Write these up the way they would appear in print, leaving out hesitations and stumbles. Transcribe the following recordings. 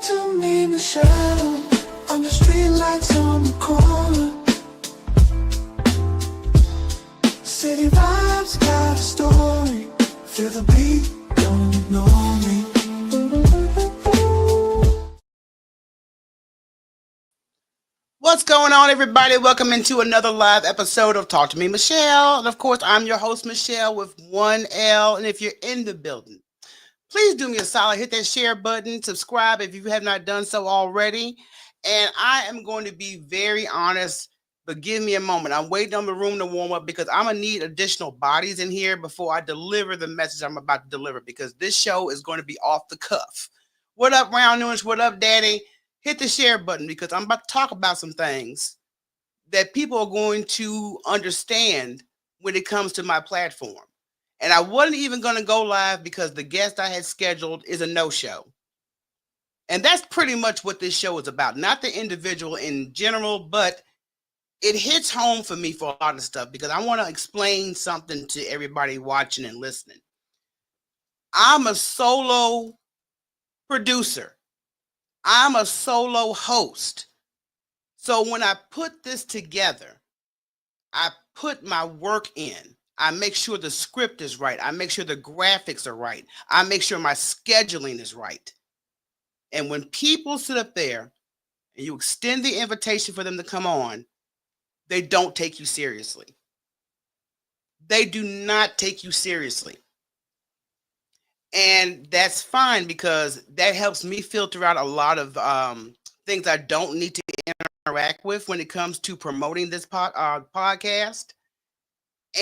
to me, Michele, on the street lights on the corner. City vibes got a story. Feel the beat, don't ignore me. What's going on, everybody? Welcome into another live episode of Talk to Me, Michele. And of course, I'm your host, Michele, with one L. And if you're in the building, please do me a solid, hit that share button, subscribe if you have not done so already. And I am going to be very honest, but give me a moment. I'm waiting on the room to warm up because I'm going to need additional bodies in here before I deliver the message I'm about to deliver, because this show is going to be off the cuff. What up, Round Newish? What up, Daddy? Hit the share button because I'm about to talk about some things that people are going to understand when it comes to my platform. And I wasn't even going to go live because the guest I had scheduled is a no-show. And that's pretty much what this show is about. Not the individual in general, but it hits home for me for a lot of stuff because I want to explain something to everybody watching and listening. I'm a solo producer. I'm a solo host. So when I put this together, I put my work in. I make sure the script is right. I make sure the graphics are right. I make sure my scheduling is right. And when people sit up there and you extend the invitation for them to come on, they don't take you seriously. They do not take you seriously. And that's fine because that helps me filter out a lot of things I don't need to interact with when it comes to promoting this podcast.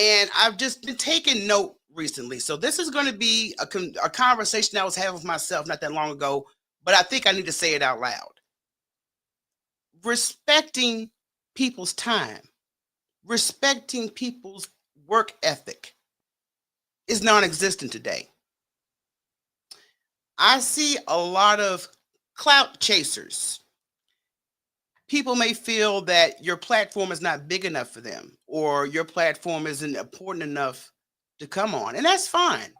And I've just been taking note recently. So this is going to be a conversation I was having with myself not that long ago, but I think I need to say it out loud. Respecting people's time, respecting people's work ethic is non-existent today. I see a lot of clout chasers. People may feel that your platform is not big enough for them or your platform isn't important enough to come on. And that's fine.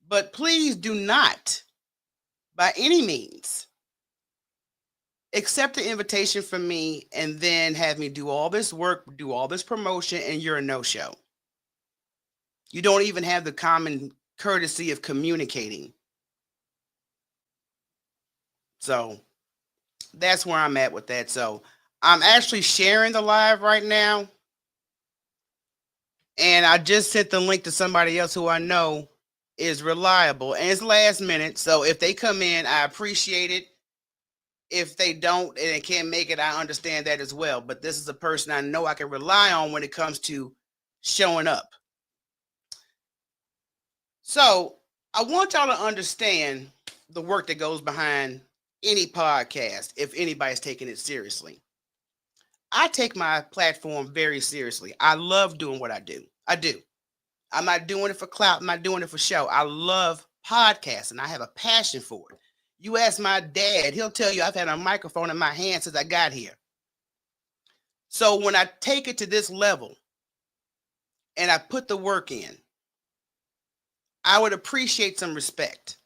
But please do not, by any means, accept the invitation from me and then have me do all this work, do all this promotion, and you're a no-show. You don't even have the common courtesy of communicating. So that's where I'm at with that. So I'm actually sharing the live right now. And I just sent the link to somebody else who I know is reliable. And it's last minute. So if they come in, I appreciate it. If they don't and they can't make it, I understand that as well. But this is a person I know I can rely on when it comes to showing up. So I want y'all to understand the work that goes behind any podcast, if anybody's taking it seriously. I take my platform very seriously. I love doing what I do. I do. I'm not doing it for clout. I'm not doing it for show. I love podcasting. I have a passion for it. You ask my dad, he'll tell you I've had a microphone in my hand since I got here. So when I take it to this level and I put the work in, I would appreciate some respect.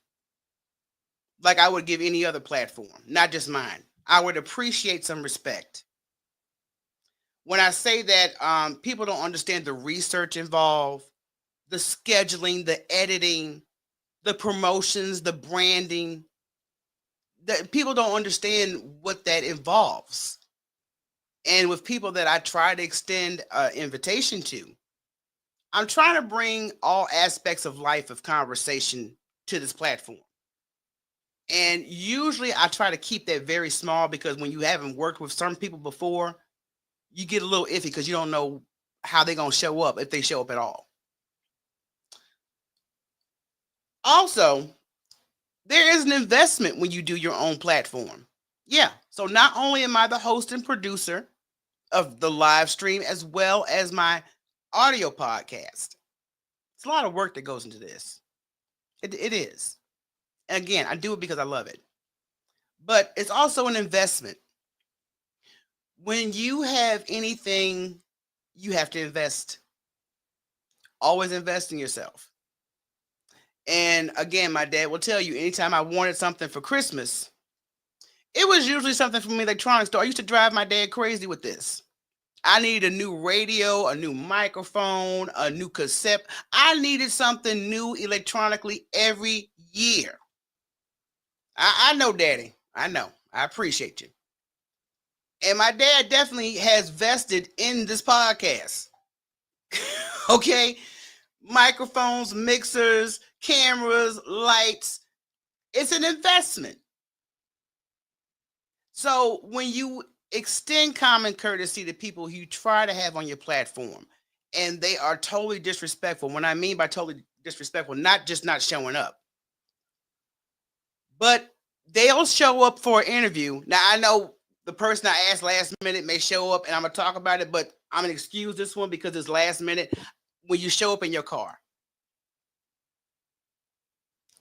Like I would give any other platform, not just mine. I would appreciate some respect. When I say that, people don't understand the research involved, the scheduling, the editing, the promotions, the branding. That people don't understand what that involves. And with people that I try to extend an invitation to, I'm trying to bring all aspects of life of conversation to this platform. And usually I try to keep that very small because when you haven't worked with some people before, you get a little iffy because you don't know how they're going to show up, if they show up at all. Also, there is an investment when you do your own platform. Yeah. So not only am I the host and producer of the live stream as well as my audio podcast, it's a lot of work that goes into this. It is. And again, I do it because I love it. But it's also an investment. When you have anything, you have to invest. Always invest in yourself. And again, my dad will tell you anytime I wanted something for Christmas, It was usually something from an electronics store. I used to drive my dad crazy with this. I needed a new radio, a new microphone, a new cassette. I needed something new electronically every year. I know, Daddy. I know. I appreciate you. And my dad definitely has vested in this podcast. Okay? Microphones, mixers, cameras, lights. It's an investment. So when you extend common courtesy to people you try to have on your platform and they are totally disrespectful, when I mean by totally disrespectful, not just not showing up, but they'll show up for an interview. Now, I know the person I asked last minute may show up and I'm going to talk about it, but I'm going to excuse this one because it's last minute. When you show up in your car,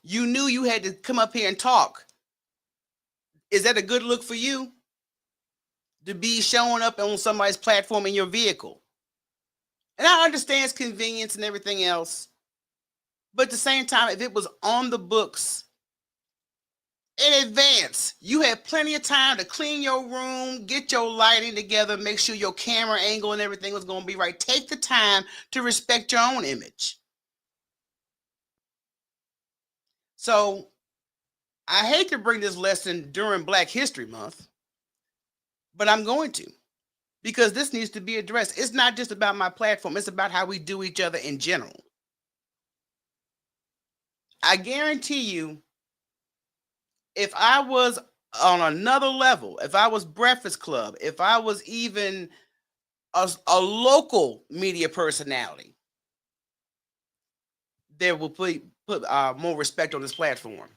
you knew you had to come up here and talk. Is that a good look for you? To be showing up on somebody's platform in your vehicle? And I understand it's convenience and everything else. But at the same time, if it was on the books in advance, you had plenty of time to clean your room, get your lighting together, make sure your camera angle and everything was going to be right. Take the time to respect your own image. So I hate to bring this lesson during Black History Month, but I'm going to, because this needs to be addressed. It's not just about my platform. It's about how we do each other in general. I guarantee you, if I was on another level, if I was Breakfast Club, if I was even a local media personality, there will put more respect on this platform.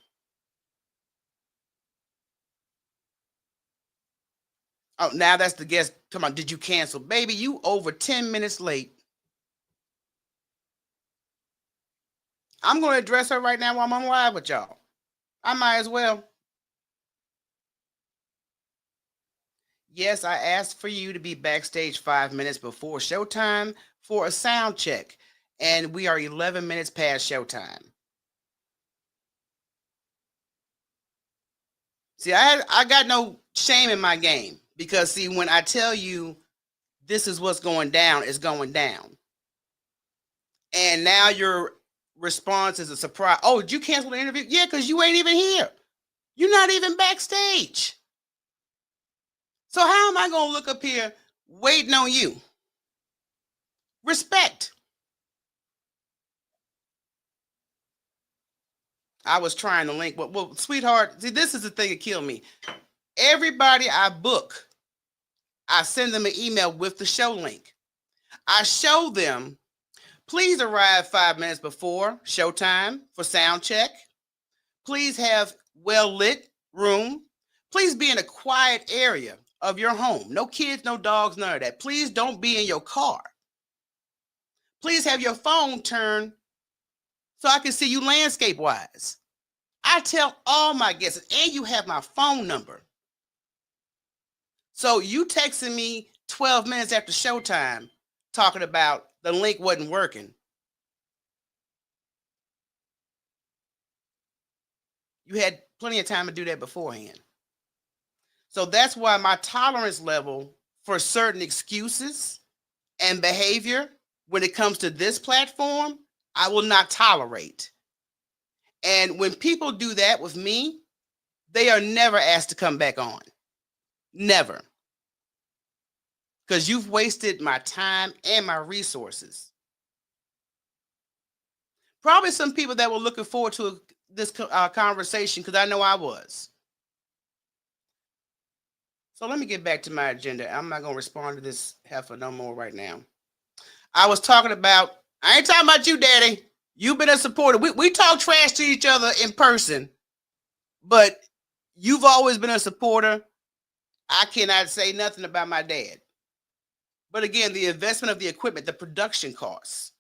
Oh, now that's the guest. Come on, did you cancel? Baby, you over 10 minutes late. I'm going to address her right now while I'm on live with y'all. I might as well. Yes, I asked for you to be backstage 5 minutes before showtime for a sound check, and we are 11 minutes past showtime. See, I got no shame in my game because, see, when I tell you this is what's going down, it's going down. And now your response is a surprise. Oh, did you cancel the interview? Yeah, because you ain't even here. You're not even backstage. So how am I going to look up here waiting on you? Respect. I was trying to link. Well, sweetheart, see, this is the thing that killed me. Everybody I book, I send them an email with the show link. I show them, please arrive 5 minutes before showtime for sound check. Please have well-lit room. Please be in a quiet area of your home. No kids, no dogs, none of that. Please don't be in your car. Please have your phone turned so I can see you landscape-wise. I tell all my guests, and you have my phone number. So you texting me 12 minutes after showtime talking about the link wasn't working. You had plenty of time to do that beforehand. So that's why my tolerance level for certain excuses and behavior when it comes to this platform, I will not tolerate. And when people do that with me, they are never asked to come back on. Never. Because you've wasted my time and my resources. Probably some people that were looking forward to this conversation, because I know I was. So let me get back to my agenda. I'm not going to respond to this heifer no more right now. I was talking about, I ain't talking about you, Daddy. You've been a supporter. We talk trash to each other in person, but you've always been a supporter. I cannot say nothing about my dad. But again, the investment of the equipment, the production costs.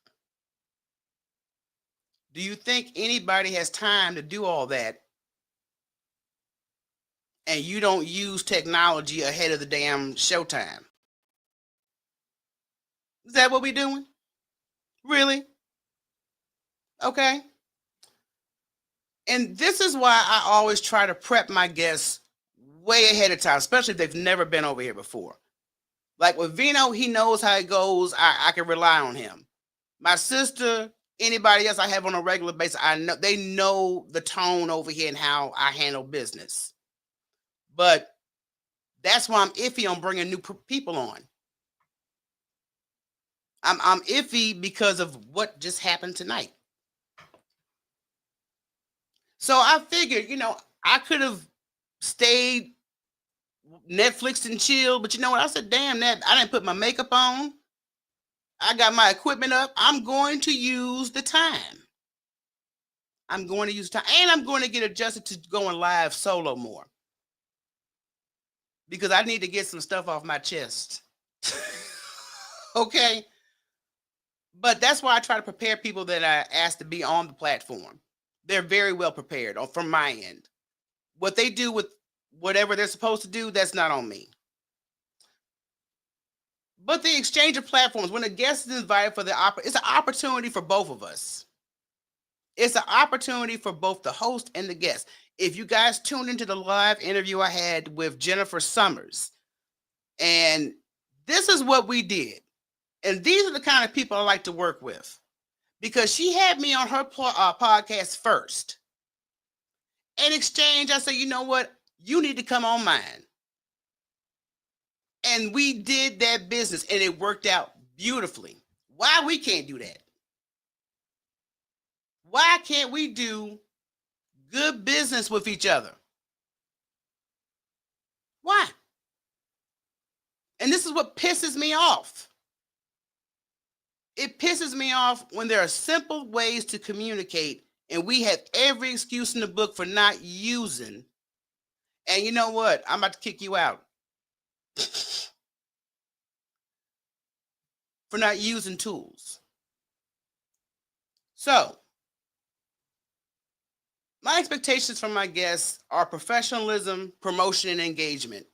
Do you think anybody has time to do all that and you don't use technology ahead of the damn showtime? Is that what we're doing? Really? Okay. And this is why I always try to prep my guests way ahead of time, especially if they've never been over here before. Like with Vino, he knows how it goes. I can rely on him. My sister, anybody else I have on a regular basis, I know they know the tone over here and how I handle business. But that's why I'm iffy on bringing new people on. I'm iffy because of what just happened tonight. So I figured, I could have stayed Netflix and chill, but you know what? I said, damn that, I didn't put my makeup on. I got my equipment up. I'm going to use the time. I'm going to use time, and I'm going to get adjusted to going live solo more because I need to get some stuff off my chest. Okay. But that's why I try to prepare people that I ask to be on the platform. They're very well prepared from my end. What they do with whatever they're supposed to do, that's not on me. But the exchange of platforms, when a guest is invited for it's an opportunity for both of us. It's an opportunity for both the host and the guest. If you guys tuned into the live interview I had with Jennifer Summers, and this is what we did. And these are the kind of people I like to work with because she had me on her podcast first. In exchange, I said, you know what? You need to come on mine. And we did that business and it worked out beautifully. Why we can't do that? Why can't we do good business with each other? Why? And this is what pisses me off. It pisses me off when there are simple ways to communicate and we have every excuse in the book for not using. And you know what? I'm about to kick you out. For not using tools. So, my expectations from my guests are professionalism, promotion, and engagement.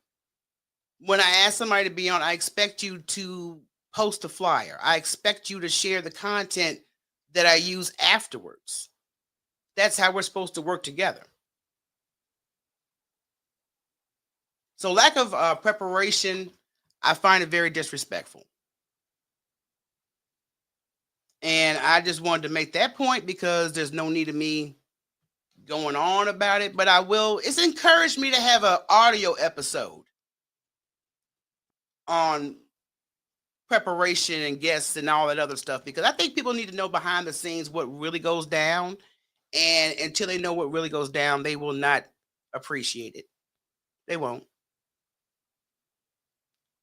When I ask somebody to be on, I expect you to post a flyer. I expect you to share the content that I use afterwards. That's how we're supposed to work together. So lack of preparation, I find it very disrespectful. And I just wanted to make that point because there's no need of me going on about it, but I will. It's encouraged me to have an audio episode on preparation and guests and all that other stuff because I think people need to know behind the scenes what really goes down, and until they know what really goes down, they will not appreciate it. They won't.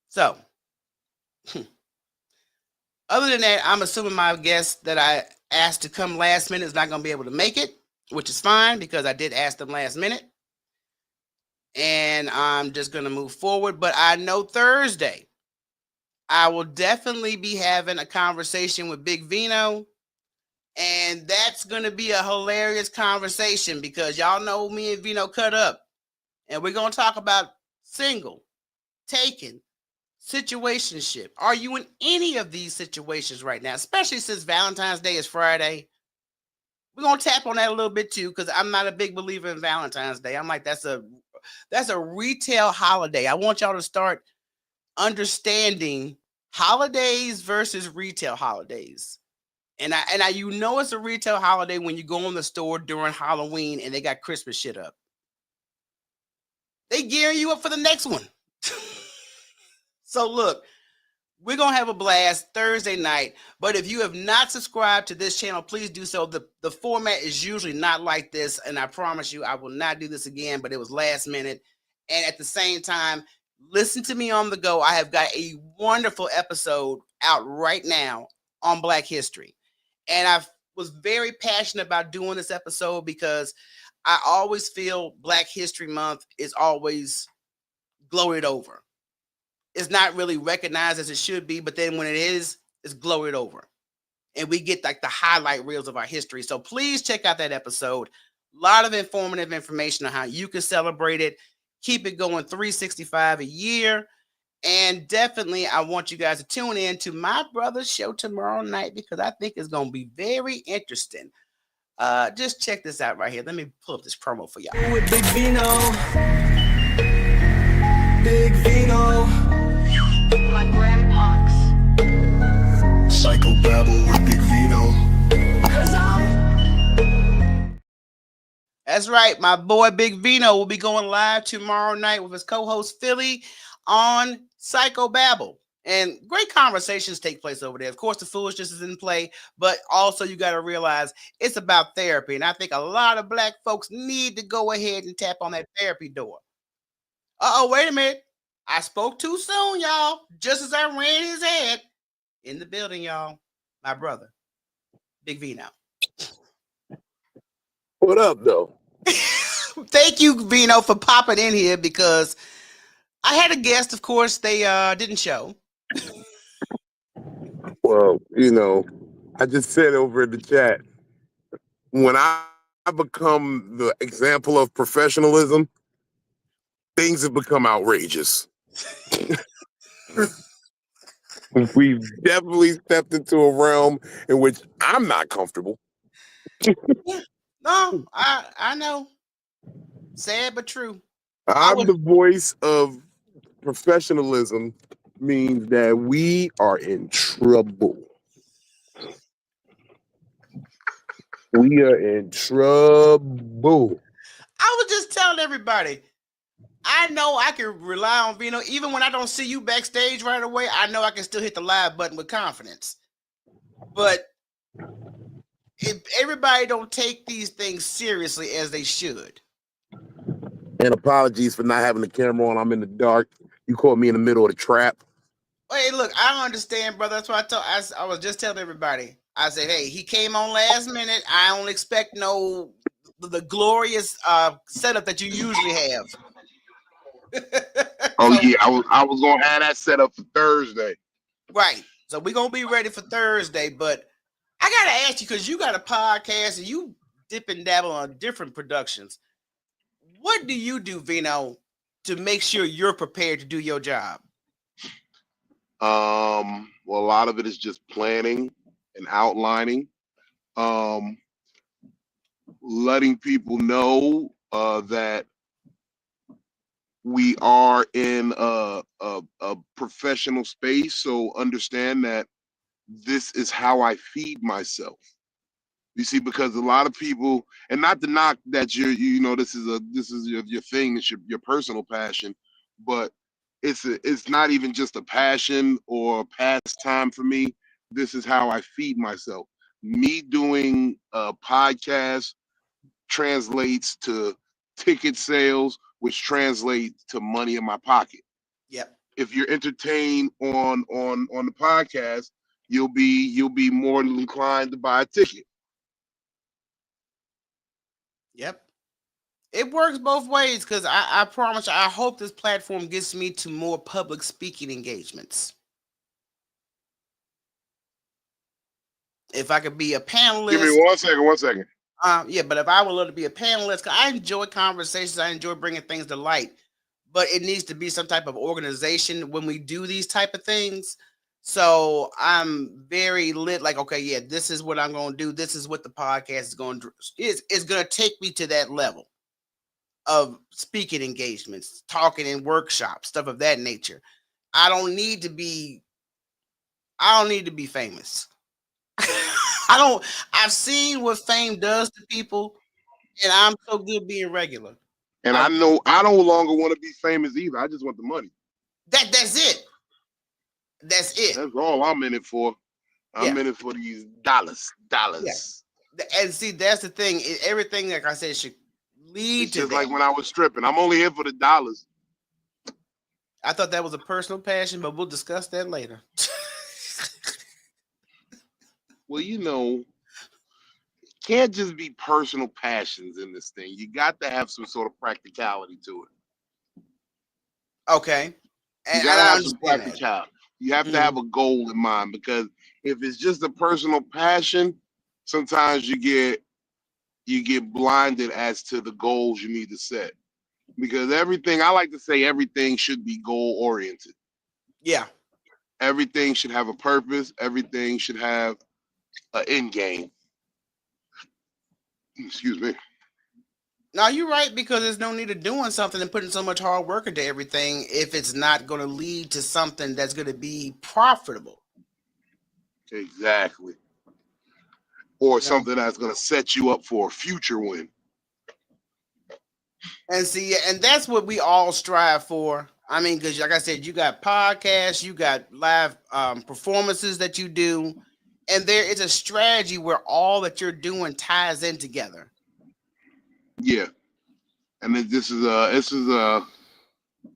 So, other than that, I'm assuming my guest that I asked to come last minute is not going to be able to make it, which is fine because I did ask them last minute. And I'm just going to move forward. But I know Thursday, I will definitely be having a conversation with Big Vino. And that's going to be a hilarious conversation because y'all know me and Vino cut up. And we're going to talk about single, taken, situationship. Are you in any of these situations right now? Especially since Valentine's Day is Friday. We're going to tap on that a little bit too because I'm not a big believer in Valentine's Day. I'm like, that's a retail holiday. I want y'all to start understanding holidays versus retail holidays. And I you know it's a retail holiday when you go in the store during Halloween and they got Christmas shit up. They gearing you up for the next one. So look, we're going to have a blast Thursday night. But if you have not subscribed to this channel, please do so. The format is usually not like this. And I promise you, I will not do this again. But it was last minute. And at the same time, listen to me on the go. I have got a wonderful episode out right now on Black history. And I was very passionate about doing this episode because I always feel Black History Month is always gloried over. It's not really recognized as it should be, but then when it is, it's gloried over. And we get like the highlight reels of our history. So please check out that episode. A lot of informative information on how you can celebrate it. Keep it going 365 a year. And definitely, I want you guys to tune in to my brother's show tomorrow night because I think it's going to be very interesting. Just check this out right here. Let me pull up this promo for y'all. With Big Vino. Big Vino. My grandpa's. Psychobabble with Big Vino. That's right. My boy Big Vino will be going live tomorrow night with his co-host Philly on Psychobabble. And great conversations take place over there. Of course, the foolishness is in play, but also you got to realize it's about therapy. And I think a lot of black folks need to go ahead and tap on that therapy door. Uh-oh, wait a minute. I spoke too soon, y'all. Just as I ran his head in the building, y'all. My brother, Big Vino. What up, though? Thank you, Vino, for popping in here because I had a guest. Of course, they didn't show. Well, I just said over in the chat, when I become the example of professionalism, things have become outrageous. We've definitely stepped into a realm in which I'm not comfortable. No, I know. Sad but true. I'm the voice of professionalism means that we are in trouble. We are in trouble. I was just telling everybody. I know I can rely on Vino. Even when I don't see you backstage right away, I know I can still hit the live button with confidence. But if everybody don't take these things seriously as they should. And apologies for not having the camera on. I'm in the dark. You caught me in the middle of the trap. Hey, look, I don't understand, brother. That's why I was just telling everybody. I said, hey, he came on last minute. I don't expect the glorious setup that you usually have. Oh yeah, I was gonna have that set up for Thursday. Right. So we're gonna be ready for Thursday, but I gotta ask you because you got a podcast and you dip and dabble on different productions. What do you do, Vino, to make sure you're prepared to do your job? Well, a lot of it is just planning and outlining. Letting people know that we are in a professional space, so understand that this is how I feed myself. You see, because a lot of people, and not to knock that this is your thing, it's your personal passion, but it's not even just a passion or a pastime for me. This is how I feed myself. Me doing a podcast translates to ticket sales, which translates to money in my pocket. Yep. If you're entertained on the podcast, you'll be more inclined to buy a ticket. Yep. It works both ways because I promise you, I hope this platform gets me to more public speaking engagements. If I could be a panelist. Give me 1 second. Yeah, but if I would love to be a panelist, 'cause I enjoy conversations, I enjoy bringing things to light, but it needs to be some type of organization when we do these type of things. So I'm very lit. Like, okay, yeah, this is what I'm going to do. This is what the podcast is going to is going to take me to that level of speaking engagements, talking in workshops, stuff of that nature. I don't need to be famous. I've seen what fame does to people, and I'm so good being regular. And I know I no longer want to be famous either. I just want the money. That's it. That's it. That's all I'm in it for. I'm in it for these dollars. Yeah. And see, that's the thing. Everything, like I said, should lead it's to just that. Like when I was stripping. I'm only here for the dollars. I thought that was a personal passion, but we'll discuss that later. Well, can't just be personal passions in this thing. You got to have some sort of practicality to it. Okay. You gotta have some practicality. You have to have a goal in mind, because if it's just a personal passion, sometimes you get blinded as to the goals you need to set. Because I like to say everything should be goal oriented. Yeah. Everything should have a purpose. Everything should have an end game. Excuse me. No, you're right because there's no need of doing something and putting so much hard work into everything if it's not going to lead to something that's going to be profitable. Exactly. Or You know, something that's going to set you up for a future win. and see, and that's what we all strive for. I mean, because like I said, you got podcasts, you got live performances that you do, and there is a strategy where all that you're doing ties in together. Yeah. And this is a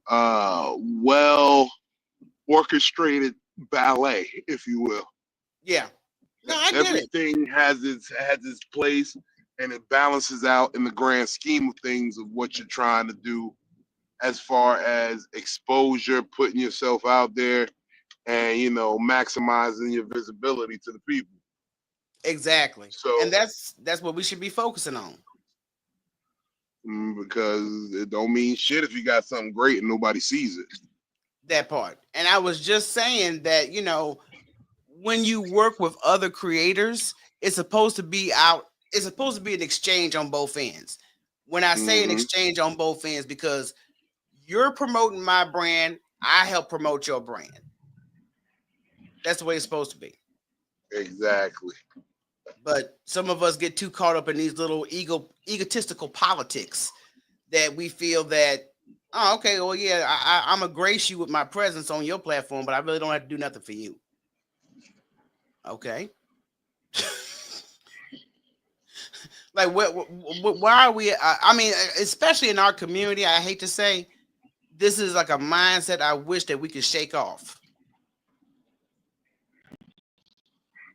well orchestrated ballet, if you will. Yeah. No, I get it. Everything has its place, and it balances out in the grand scheme of things of what you're trying to do as far as exposure, putting yourself out there, and maximizing your visibility to the people. Exactly. And So that's what we should be focusing on. because it don't mean shit if you got something great and nobody sees it. That part. And I was just saying that, when you work with other creators, it's supposed to be an exchange on both ends. When I say an Hmm. exchange on both ends, because you're promoting my brand, I help promote your brand. That's the way it's supposed to be. Exactly. But some of us get too caught up in these little egotistical politics that we feel that, oh, okay, well, yeah, I'm gonna grace you with my presence on your platform, but I really don't have to do nothing for you. Okay. Like, why are we? I mean, especially in our community, I hate to say, this is like a mindset I wish that we could shake off.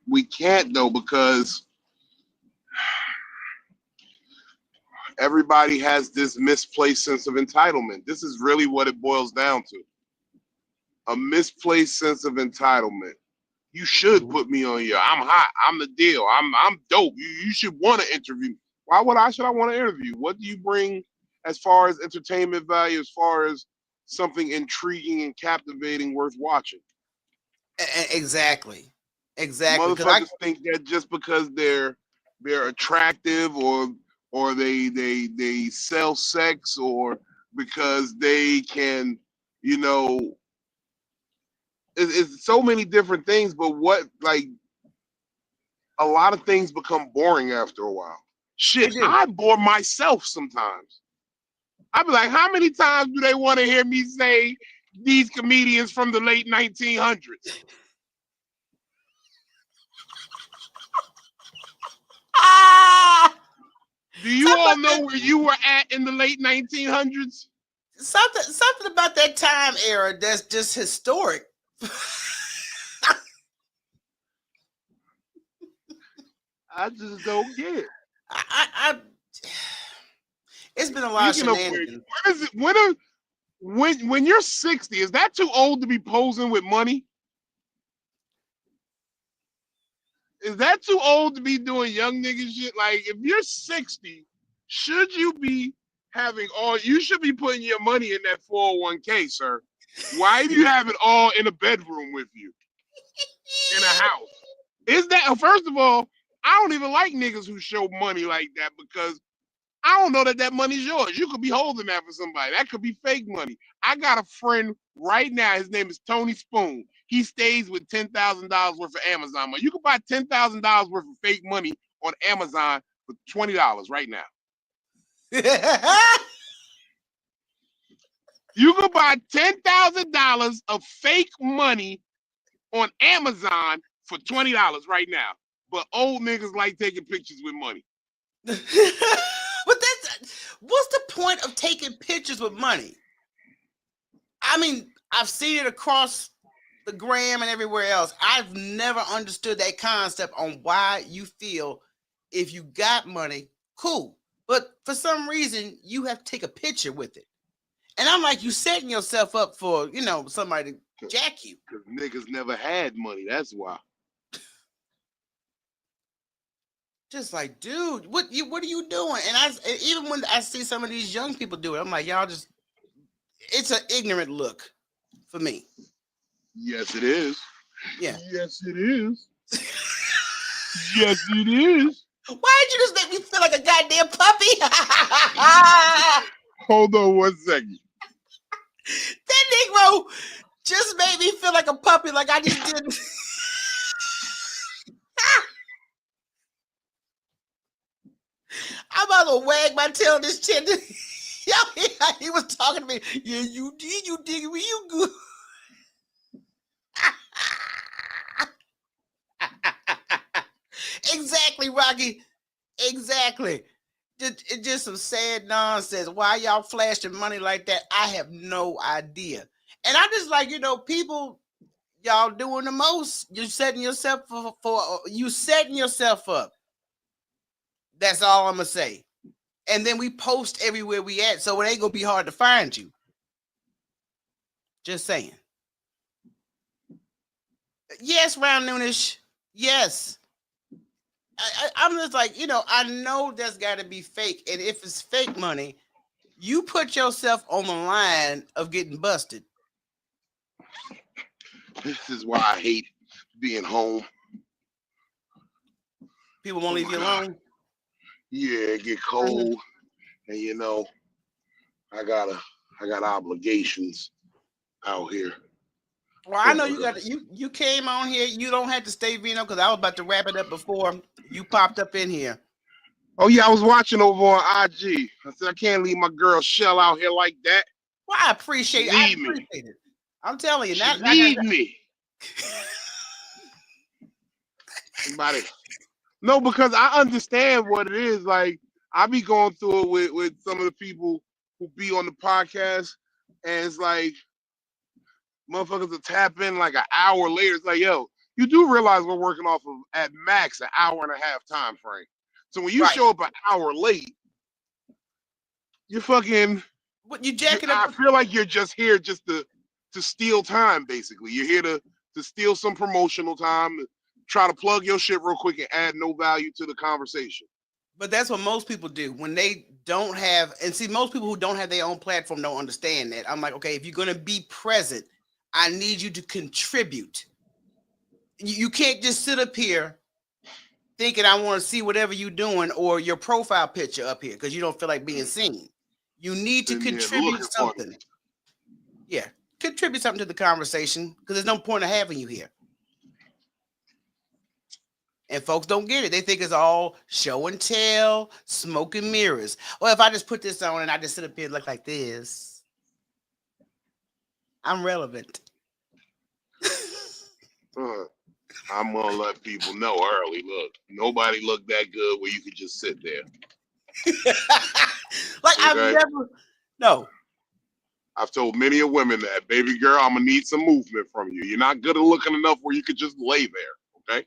We can't though because everybody has this misplaced sense of entitlement. This is really what it boils down to. A misplaced sense of entitlement. You should Mhm. put me on here. I'm hot. I'm the deal. I'm dope. You should want to interview. Should I want to interview? What do you bring as far as entertainment value, as far as something intriguing and captivating worth watching? Exactly, exactly. Because I Motherfuckers think that just because they're attractive, or they sell sex, or because they can, you know, it's so many different things. But what, like, a lot of things become boring after a while. they Shit, do. I bore myself sometimes. I be like, how many times do they want to hear me say these comedians from the late 1900s? Ah, Do you something all about know that. where you were at in the late 1900s? Something about that time era that's just historic. I just don't get it. I it's been a lot of Speaking of which, shenanigans. when is it? When you're 60, is that too old to be posing with money? Is that too old to be doing young nigga shit? Like, if you're 60, should you be having all? You should be putting your money in that 401k, sir. Why do you have it all in a bedroom with you in a house? Is that, first of all? I don't even like niggas who show money like that because I don't know that that money's yours. You could be holding that for somebody. That could be fake money. I got a friend right now. His name is Tony Spoon. He stays with $10,000 worth of Amazon money. You could buy $10,000 worth of fake money on Amazon for $20 right now. You could buy $10,000 of fake money on Amazon for $20 right now. But old niggas like taking pictures with money. But what's the point of taking pictures with money? I mean, I've seen it across the gram and everywhere else. I've never understood that concept on why you feel if you got money, cool. But for some reason, you have to take a picture with it. And I'm like, you setting yourself up for, somebody to jack you. Because niggas never had money. That's why. Just like, dude, what are you doing? And even when I see some of these young people do it, I'm like, y'all just, it's an ignorant look for me. Yes, it is. Yeah. Yes, it is. Yes, it is. Why did you just make me feel like a goddamn puppy? Hold on 1 second. That Negro just made me feel like a puppy, like I just did. I'm about to wag my tail on this chin. Yo, he was talking to me. Yeah, you dig me, you good. Exactly, Rocky. Exactly. It's just some sad nonsense. Why y'all flashing money like that? I have no idea. And I just like, people, y'all doing the most. You're setting yourself for you setting yourself up. That's all I'm gonna say. And then we post everywhere we at, so it ain't gonna be hard to find you. Just saying. Yes, round noonish. Yes. I'm just like, I know that's got to be fake. And if it's fake money, you put yourself on the line of getting busted. This is why I hate being home. People won't leave you alone. Yeah, it get cold, and I got obligations out here. Well, I know you came on here. You don't have to stay, Vino, because I was about to wrap it up before you popped up in here. Oh yeah, I was watching over on IG. I said I can't leave my girl Shell out here like that. Well, I appreciate it. I'm telling you, she need me. Somebody. No, because I understand what it is. Like I be going through it with some of the people who be on the podcast, and it's like motherfuckers will tap in like an hour later. It's like, yo, you do realize we're working off of at max an hour and a half time frame. So when you show up an hour late, you're fucking. What you jacking up? I feel like you're just here just to steal time. Basically, you're here to steal some promotional time, try to plug your shit real quick and add no value to the conversation. But that's what most people do when they don't have. And see, most people who don't have their own platform don't understand that. I'm like, okay, if you're gonna be present, I need you to contribute. You can't just sit up here thinking I want to see whatever you're doing or your profile picture up here because you don't feel like being seen. You need to contribute something. Yeah, contribute something to the conversation because there's no point of having you here. And folks don't get it. They think it's all show and tell, smoke and mirrors. Well, if I just put this on and I just sit up here and look like this, I'm relevant. I'm gonna let people know early. Look, nobody looked that good where you could just sit there. Like okay? I've told many of women that, baby girl, I'm gonna need some movement from you. You're not good at looking enough where you could just lay there, okay?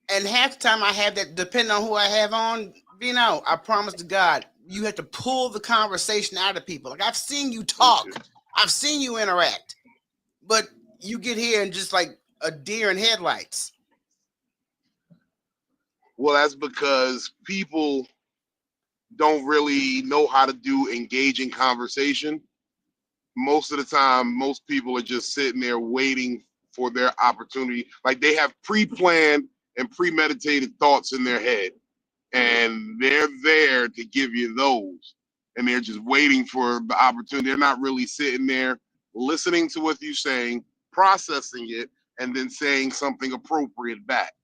And half the time I have that, depending on who I have on, I promise to God, you have to pull the conversation out of people. Like I've seen you talk, I've seen you interact, but you get here and just like a deer in headlights. Well, that's because people don't really know how to do engaging conversation. Most of the time, most people are just sitting there waiting for their opportunity. Like they have pre-planned and premeditated thoughts in their head, and they're there to give you those. And they're just waiting for the opportunity. They're not really sitting there listening to what you're saying, processing it, and then saying something appropriate back.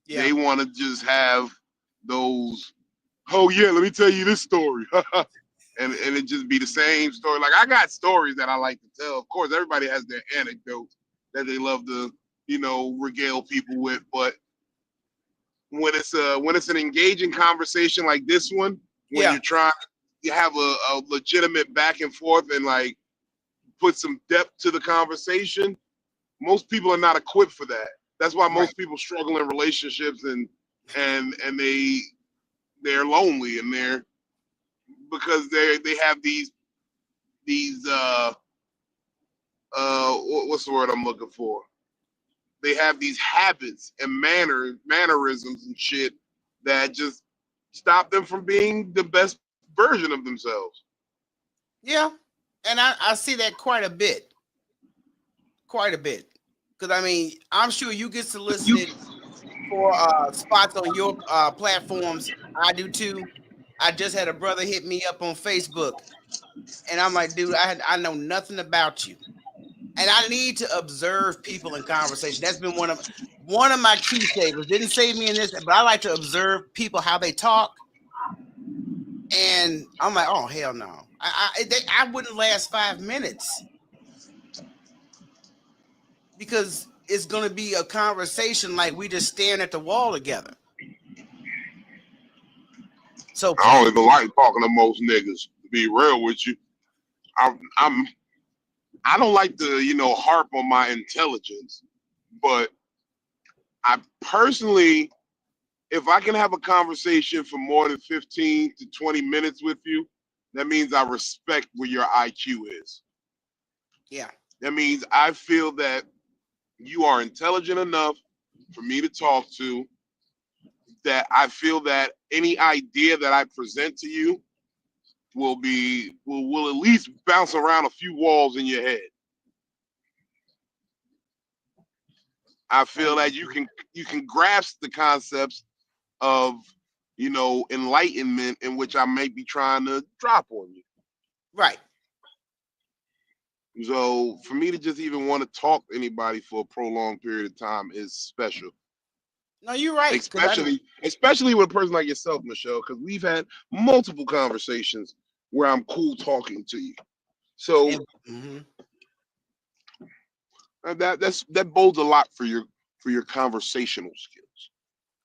Yeah. They want to just have those, oh yeah, let me tell you this story. and it just be the same story. Like I got stories that I like to tell. Of course, everybody has their anecdotes that they love to, regale people with. But when it's an engaging conversation like this one, when you're trying to have a legitimate back and forth and like put some depth to the conversation, most people are not equipped for that. That's why most people struggle in relationships and they're lonely and they're because they have these what's the word I'm looking for? They have these habits and mannerisms and shit that just stop them from being the best version of themselves. Yeah, and I see that quite a bit. Because I mean, I'm sure you get solicited for spots on your platforms. I do too. I just had a brother hit me up on Facebook, and I'm like, dude, I know nothing about you, and I need to observe people in conversation. That's been one of my key savers. Didn't save me in this, but I like to observe people how they talk, and I'm like, oh hell no, I wouldn't last 5 minutes because it's gonna be a conversation like we just staring at the wall together. So I don't please, even like talking to most niggas. To be real with you, I'm I don't like to harp on my intelligence, but I personally, if I can have a conversation for more than 15 to 20 minutes with you, that means I respect where your IQ is. yeah, That means I feel that you are intelligent enough for me to talk to, that I feel that any idea that I present to you will at least bounce around a few walls in your head. I feel that you can grasp the concepts of enlightenment in which I may be trying to drop on you. right. So for me to just even want to talk to anybody for a prolonged period of time is special. No, you're right. Especially with a person like yourself, Michelle, because we've had multiple conversations where I'm cool talking to you. So Mhm. that bodes a lot for your conversational skills.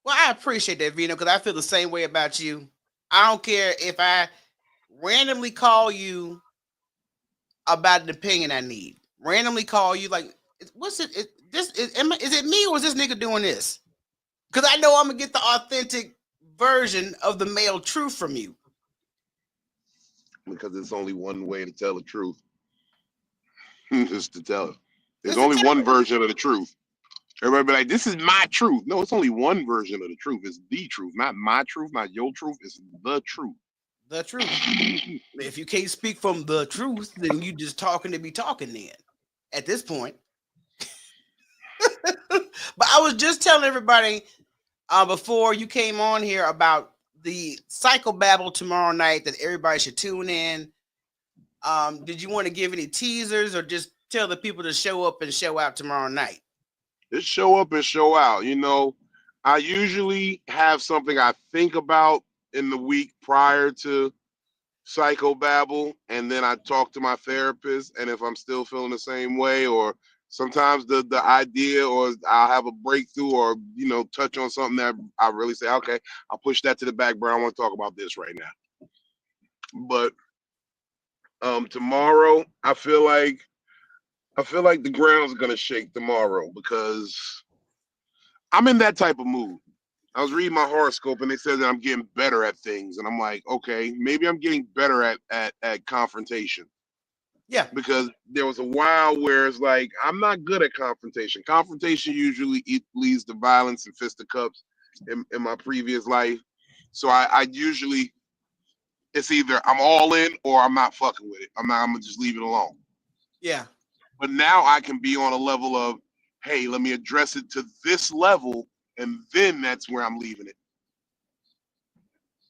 Well, I appreciate that, Vino, because I feel the same way about you. I don't care if I randomly call you about an opinion I need. Randomly call you like, what's it? Is it me or is this nigga doing this? Because I know I'm gonna get the authentic version of the male truth from you. Because there's only one way to tell the truth. Is to tell it. There's It's a only tell one version of the truth. Everybody be like, this is my truth. No, it's only one version of the truth. It's the truth, not my truth, not your truth. It's the truth. the truth. If you can't speak from the truth, then you just talking to be talking then. At this point. But I was just telling everybody before you came on here about the psychobabble tomorrow night that everybody should tune in. Did you want to give any teasers or just tell the people to show up and show out tomorrow night? Just show up and show out. I usually have something I think about in the week prior to psychobabble, and then I talk to my therapist, and if I'm still feeling the same way, or sometimes the idea, or I'll have a breakthrough, or touch on something that I really say, okay, I'll push that to the back burner. I want to talk about this right now. But tomorrow, I feel like the ground's gonna shake tomorrow because I'm in that type of mood. I was reading my horoscope and they said that I'm getting better at things, and I'm like, okay, maybe I'm getting better at confrontation. Yeah. Because there was a while where it's like I'm not good at confrontation. Confrontation usually leads to violence and fisticuffs in my previous life. So I usually, it's either I'm all in or I'm not fucking with it. I'm gonna just leave it alone. Yeah. But now I can be on a level of, hey, let me address it to this level, and then that's where I'm leaving it.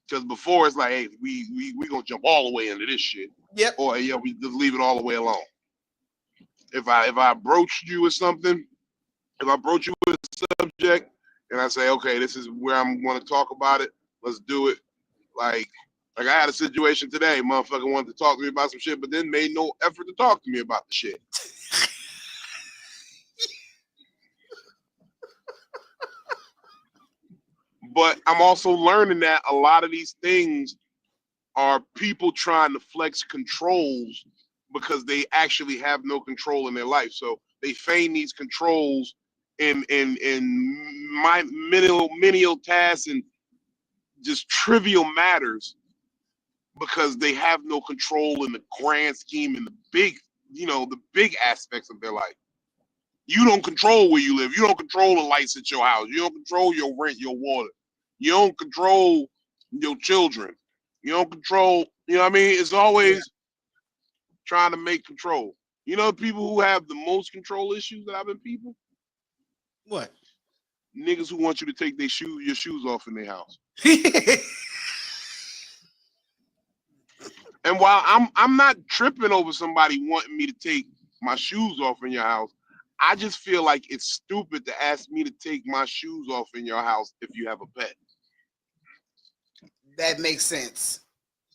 Because before it's like, hey, we gonna jump all the way into this shit. Yep. Or yeah, we just leave it all the way alone. If I approached you with something, if I approach you with a subject and I say, okay, this is where I'm going to talk about it, let's do it. Like I had a situation today, motherfucker wanted to talk to me about some shit, but then made no effort to talk to me about the shit. But I'm also learning that a lot of these things are people trying to flex controls because they actually have no control in their life. So they feign these controls in my menial tasks and just trivial matters because they have no control in the grand scheme and the big aspects of their life. You don't control where you live. You don't control the lights at your house. You don't control your rent, your water. You don't control your children. You don't control, what I mean? It's always trying to make control. People who have the most control issues that I've been people? What? niggas who want you to take your shoes off in their house. And while I'm not tripping over somebody wanting me to take my shoes off in your house, I just feel like it's stupid to ask me to take my shoes off in your house if you have a pet. That makes sense.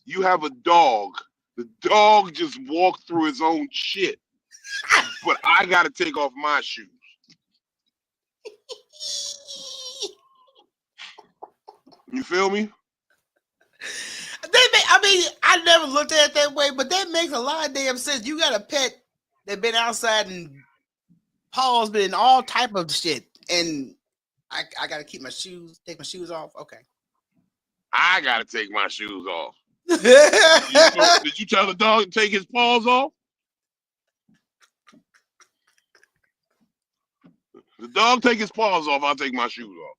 You have a dog. The dog just walked through his own shit. But I gotta take off my shoes. You feel me? I never looked at it that way, but that makes a lot of damn sense. You got a pet that been outside and paws been in all type of shit, and I gotta take my shoes off. Okay. I gotta take my shoes off. Did you tell the dog to take his paws off? The dog take his paws off, I'll take my shoes off.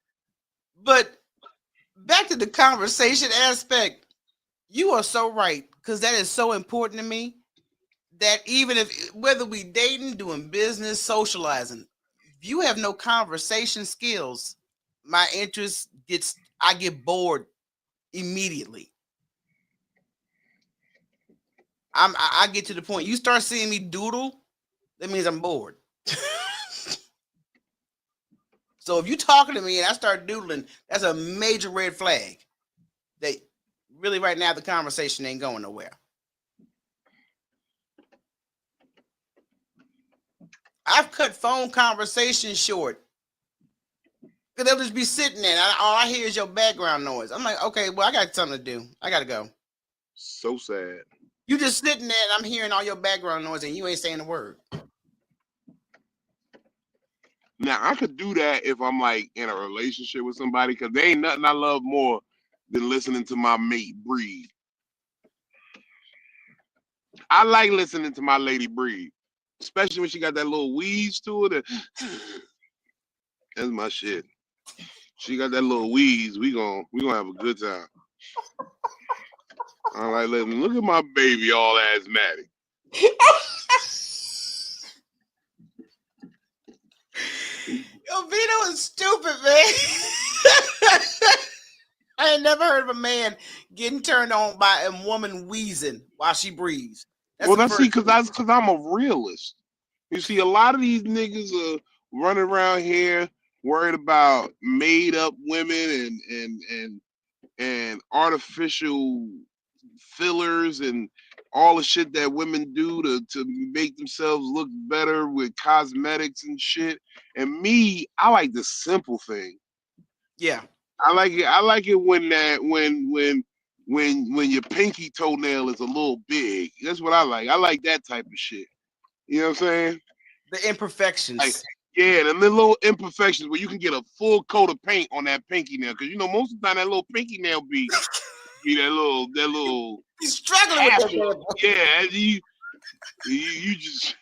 But back to the conversation aspect, you are so right, because that is so important to me, that even whether we dating, doing business, socializing, if you have no conversation skills, my interest I get bored immediately. I get to the point, you start seeing me doodle, that means I'm bored. So if you're talking to me and I start doodling, that's a major red flag. That really right now the conversation ain't going nowhere. I've cut phone conversations short because they'll just be sitting there. All I hear is your background noise. I'm like, okay, well, I got something to do. I got to go. So sad. You just sitting there and I'm hearing all your background noise and you ain't saying a word. Now, I could do that if I'm like in a relationship with somebody, because there ain't nothing I love more than listening to my mate breathe. I like listening to my lady breathe, especially when she got that little wheeze to it. That's my shit. She got that little wheeze. We gonna have a good time. I like letting look at my baby all asthmatic. Yo, Vito is stupid, man. I ain't never heard of a man getting turned on by a woman wheezing while she breathes. That's because I'm a realist. You see, a lot of these niggas are running around here worried about made up women and artificial fillers and all the shit that women do to make themselves look better with cosmetics and shit. And me, I like the simple thing. Yeah. I like it when your pinky toenail is a little big. That's what I like. I like that type of shit. You know what I'm saying? The imperfections. Like, yeah, the little imperfections where you can get a full coat of paint on that pinky nail. Because most of the time that little pinky nail be that little He's struggling with that. Yeah, you just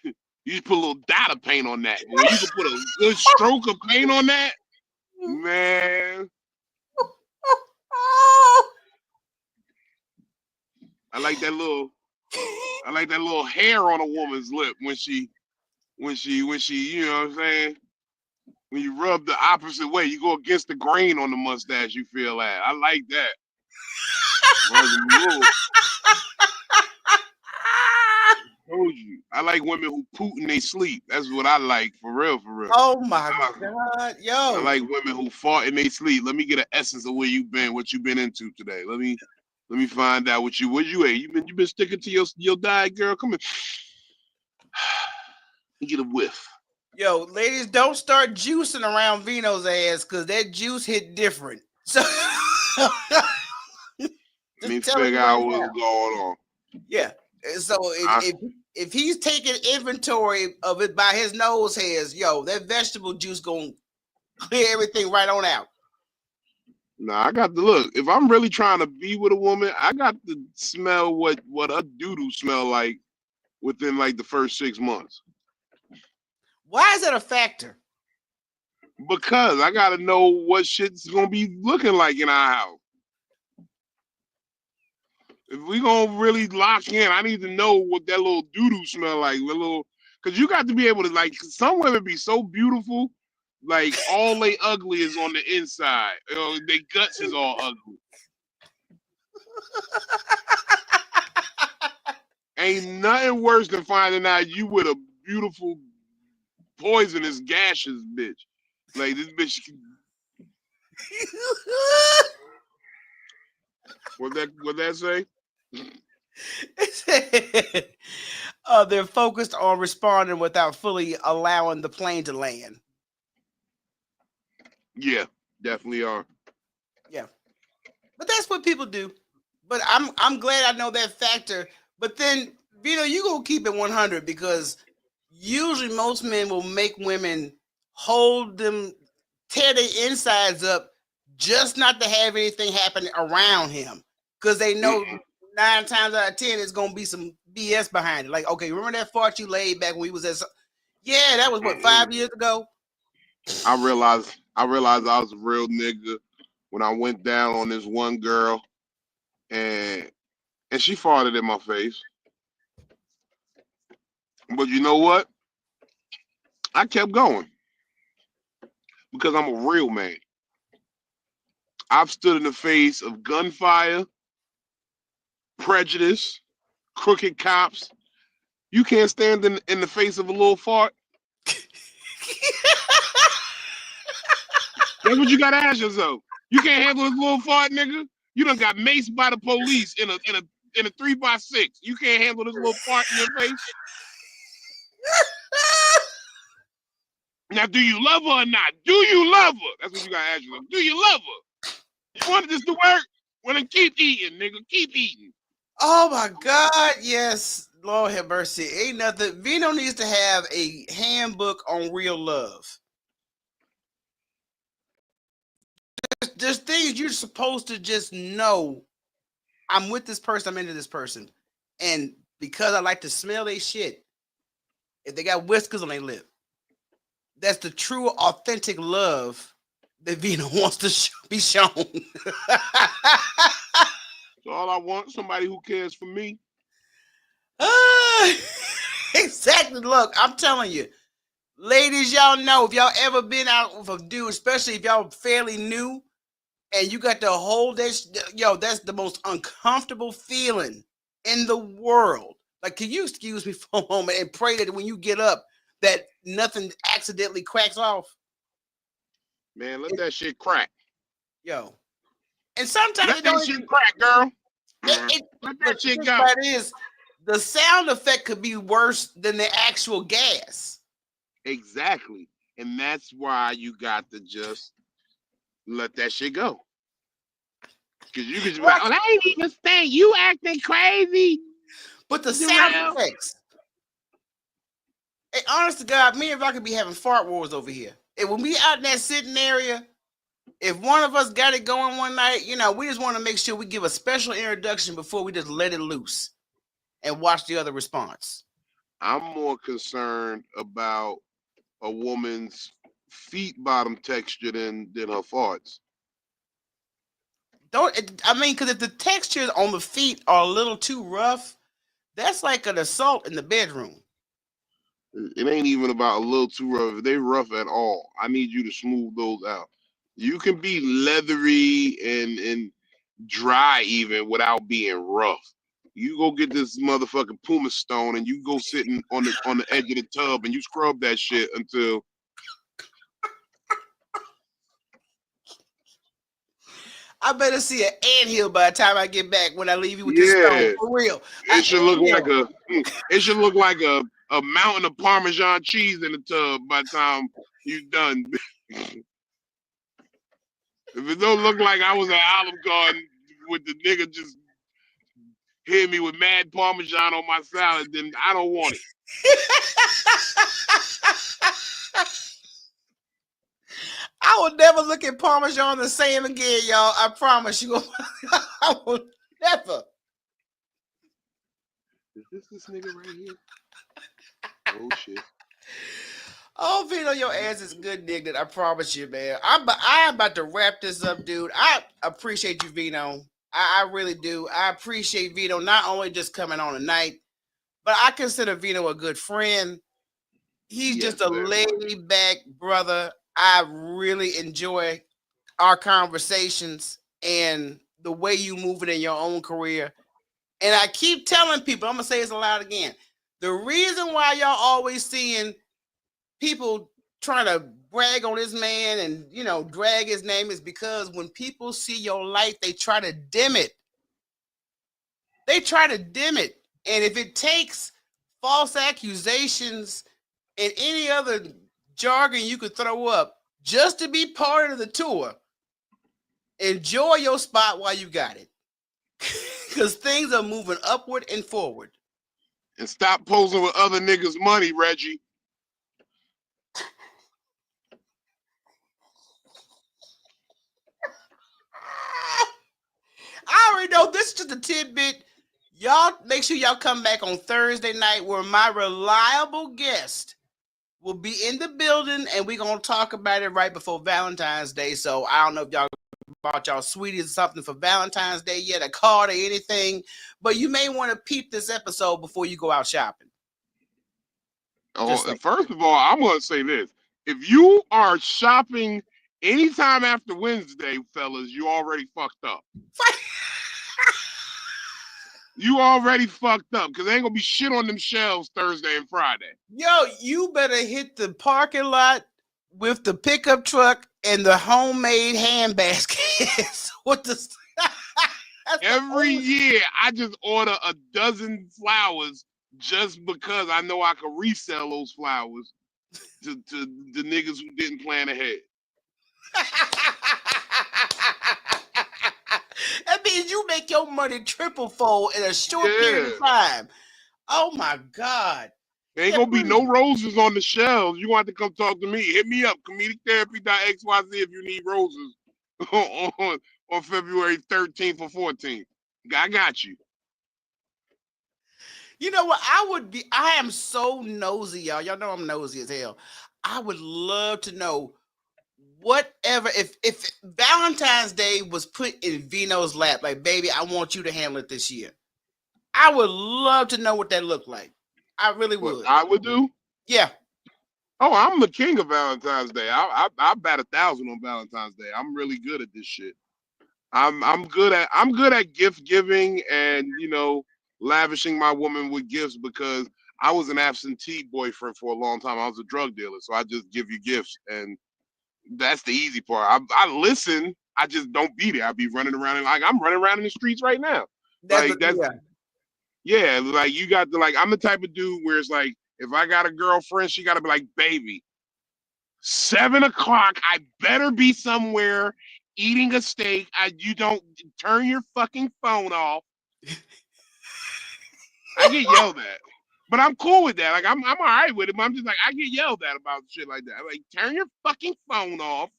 put a little dot of paint on that. When you can put a good stroke of paint on that, man. I like that little hair on a woman's lip when she, you know what I'm saying? When you rub the opposite way, you go against the grain on the mustache, you feel that. I like that. Told you. I like women who poot in they sleep. That's what I like, for real, for real. Oh my God, yo! I like women who fart in they sleep. Let me get an essence of where you've been, what you've been into today. Let me find out what you ate. You been sticking to your diet, girl. Come in. Get a whiff. Yo, ladies, don't start juicing around Vino's ass because that juice hit different. So let me figure out what's going on. Yeah. So if he's taking inventory of it by his nose hairs, yo, that vegetable juice gonna clear everything right on out. Nah, I got to look. If I'm really trying to be with a woman, I got to smell what a doo-doo smell like within like the first 6 months. Why is that a factor? Because I got to know what shit's gonna be looking like in our house. If we gonna really lock in, I need to know what that little doo-doo smell like. Because you got to be able to, like, some women be so beautiful Like all they ugly is on the inside. You know, their guts is all ugly. Ain't nothing worse than finding out you with a beautiful, poisonous, gaseous bitch. Like this bitch. What that say? They're focused on responding without fully allowing the plane to land. Yeah, definitely are. Yeah, but that's what people do. But I'm glad I know that factor. But then, Vito, you gonna keep it 100 because usually most men will make women hold them, tear their insides up, just not to have anything happen around him, because they know 9 times out of 10 it's gonna be some BS behind it. Like, okay, remember that fart you laid back when we was at? Yeah, that was what 5 years ago. I realized I was a real nigga when I went down on this one girl and she farted in my face. But you know what? I kept going because I'm a real man. I've stood in the face of gunfire, prejudice, crooked cops. You can't stand in the face of a little fart. That's what you gotta ask yourself. You can't handle this little fart, nigga. You done got maced by the police in a 3x6. You can't handle this little fart in your face. Now, do you love her or not? Do you love her? That's what you gotta ask yourself. Do you love her? You wanted this to work? Well, then keep eating, nigga. Keep eating. Oh my God, yes. Lord have mercy. Ain't nothing. Vino needs to have a handbook on real love. There's things you're supposed to just know. I'm with this person, I'm into this person. And because I like to smell their shit, if they got whiskers on their lip, that's the true, authentic love that Vino wants to be shown. So all I want, somebody who cares for me. Exactly. Look, I'm telling you, ladies, y'all know if y'all ever been out with a dude, especially if y'all fairly new, and you got to hold that, that's the most uncomfortable feeling in the world. Like, can you excuse me for a moment and pray that when you get up, that nothing accidentally cracks off? Man, let that shit crack. Yo. And sometimes let it don't that shit even crack, girl. let that shit go. That is, the sound effect could be worse than the actual gas. Exactly. And that's why you got to just let that shit go. Because you can just be like, oh, that ain't even stink. You acting crazy. But the sound effects. Hey, honest to God, me and Rock could be having fart wars over here. And when we out in that sitting area, if one of us got it going one night, we just want to make sure we give a special introduction before we just let it loose and watch the other response. I'm more concerned about a woman's feet bottom texture than her farts. Because if the textures on the feet are a little too rough, that's like an assault in the bedroom. It ain't even about a little too rough. If they rough at all, I need you to smooth those out. You can be leathery and dry even without being rough. You go get this motherfucking Puma Stone and you go sitting on the edge of the tub and you scrub that shit until. I better see an anthill by the time I get back when I leave you with this stone. For real. It should look like a mountain of Parmesan cheese in the tub by the time you're done. If it don't look like I was at Olive Garden with the nigga just hit me with mad Parmesan on my salad, then I don't want it. I will never look at Parmesan the same again, y'all. I promise you. I will never. Is this nigga right here? Oh shit. Oh, Vito, your ass is good, nigga. I promise you, man. I'm about to wrap this up, dude. I appreciate you, Vito. I really do. I appreciate Vito not only just coming on tonight, but I consider Vito a good friend. He's just a laid back brother. I really enjoy our conversations and the way you move it in your own career. And I keep telling people, I'm gonna say this aloud again. The reason why y'all always seeing people trying to brag on this man and drag his name is because when people see your light, they try to dim it. They try to dim it. And if it takes false accusations and any other jargon you could throw up just to be part of the tour, enjoy your spot while you got it. Because things are moving upward and forward. And stop posing with other niggas' money, Reggie. I already know this is just a tidbit. Y'all make sure y'all come back on Thursday night where my reliable guest will be in the building and we're going to talk about it right before Valentine's Day. So I don't know if y'all bought y'all sweeties or something for Valentine's Day yet, a card or anything, but you may want to peep this episode before you go out shopping. Oh, first of all, I'm going to say this. If you are shopping anytime after Wednesday, fellas, you already fucked up. You already fucked up because there ain't going to be shit on them shelves Thursday and Friday. Yo, you better hit the parking lot with the pickup truck and the homemade hand baskets. What the... Every year, I just order a dozen flowers just because I know I can resell those flowers to the niggas who didn't plan ahead. That means you make your money triple fold in a short period of time. Oh my God. There ain't gonna be no roses on the shelves. You want to come talk to me? Hit me up, comedictherapy.xyz if you need roses on February 13th or 14th. I got you. You know what? I am so nosy, y'all. Y'all know I'm nosy as hell. I would love to know whatever, if Valentine's Day was put in Vino's lap, like, baby, I want you to handle it this year. I would love to know what that looked like. I really would. What I would do? Yeah. Oh, I'm the king of Valentine's Day. I bat 1,000 on Valentine's Day. I'm really good at this shit. I'm good at gift giving and lavishing my woman with gifts because I was an absentee boyfriend for a long time. I was a drug dealer, so I just give you gifts, and that's the easy part. I listen. I just don't be there. I be running around like I'm running around in the streets right now. Yeah, like you got to I'm the type of dude where it's like if I got a girlfriend, she got to be like, baby, 7 o'clock. I better be somewhere eating a steak. You don't turn your fucking phone off. I get yelled at, but I'm cool with that. Like I'm all right with it. But I'm just like I get yelled at about shit like that. I'm like, turn your fucking phone off.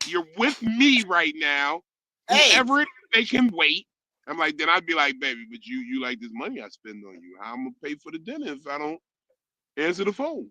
You're with me right now. Whoever it is, they can wait. I'm like, then I'd be like, baby, but you like this money I spend on you. How I'm gonna pay for the dinner if I don't answer the phone?